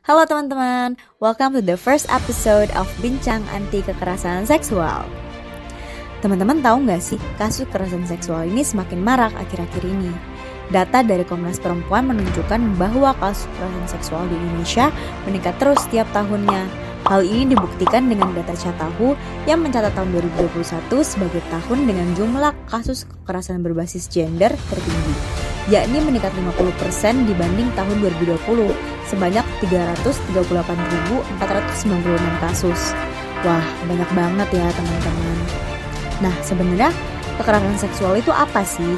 Halo teman-teman, welcome to the first episode of Bincang Anti Kekerasan Seksual. Teman-teman tahu nggak sih, kasus kekerasan seksual ini semakin marak akhir-akhir ini. Data dari Komnas Perempuan menunjukkan bahwa kasus kekerasan seksual di Indonesia meningkat terus setiap tahunnya. Hal ini dibuktikan dengan data Catahu yang mencatat tahun 2021 sebagai tahun dengan jumlah kasus kekerasan berbasis gender tertinggi, yakni meningkat 50% dibanding tahun 2020, sebanyak 338.496 kasus. Wah, banyak banget ya teman-teman. Nah, sebenarnya kekerasan seksual itu apa sih?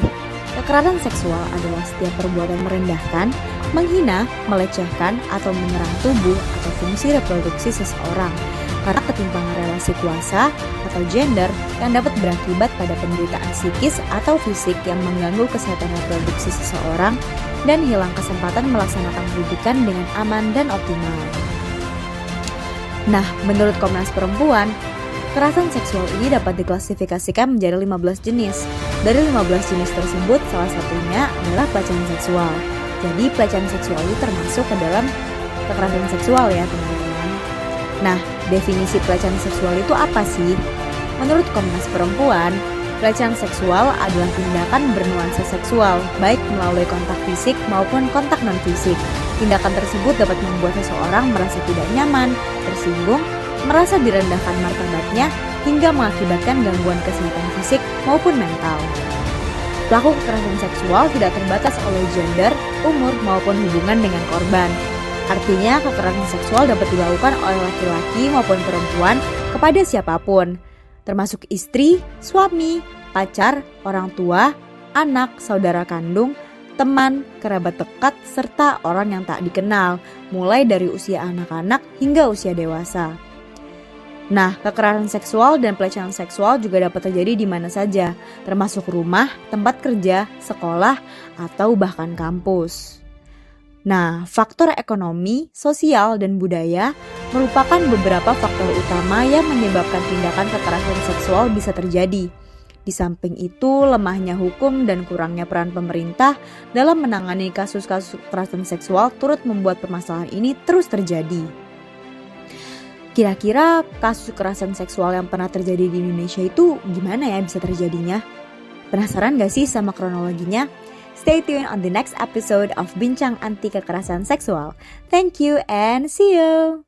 Kekerasan seksual adalah setiap perbuatan merendahkan, menghina, melecehkan, atau menyerang tubuh atau fungsi reproduksi seseorang karena ketimpangan relasi kuasa atau gender yang dapat berakibat pada penderitaan psikis atau fisik yang mengganggu kesehatan reproduksi seseorang dan hilang kesempatan melaksanakan pendidikan dengan aman dan optimal. Nah, menurut Komnas Perempuan, kekerasan seksual ini dapat diklasifikasikan menjadi 15 jenis. Dari 15 jenis tersebut, salah satunya adalah pelecehan seksual. Jadi, pelecehan seksual itu termasuk ke dalam kekerasan seksual ya teman-teman. Nah, definisi pelecehan seksual itu apa sih? Menurut Komnas Perempuan, pelecehan seksual adalah tindakan bernuansa seksual, baik melalui kontak fisik maupun kontak non-fisik. Tindakan tersebut dapat membuat seseorang merasa tidak nyaman, tersinggung, merasa direndahkan martabatnya, hingga mengakibatkan gangguan kesehatan fisik maupun mental. Pelaku kekerasan seksual tidak terbatas oleh gender, umur, maupun hubungan dengan korban. Artinya, kekerasan seksual dapat dilakukan oleh laki-laki maupun perempuan kepada siapapun, termasuk istri, suami, pacar, orang tua, anak, saudara kandung, teman, kerabat dekat, serta orang yang tak dikenal, mulai dari usia anak-anak hingga usia dewasa. Nah, kekerasan seksual dan pelecehan seksual juga dapat terjadi di mana saja, termasuk rumah, tempat kerja, sekolah, atau bahkan kampus. Nah, faktor ekonomi, sosial, dan budaya merupakan beberapa faktor utama yang menyebabkan tindakan kekerasan seksual bisa terjadi. Di samping itu, lemahnya hukum dan kurangnya peran pemerintah dalam menangani kasus-kasus kekerasan seksual turut membuat permasalahan ini terus terjadi. Kira-kira kasus kekerasan seksual yang pernah terjadi di Indonesia itu gimana ya bisa terjadinya? Penasaran gak sih sama kronologinya? Stay tuned on the next episode of Bincang Anti Kekerasan Seksual. Thank you and see you!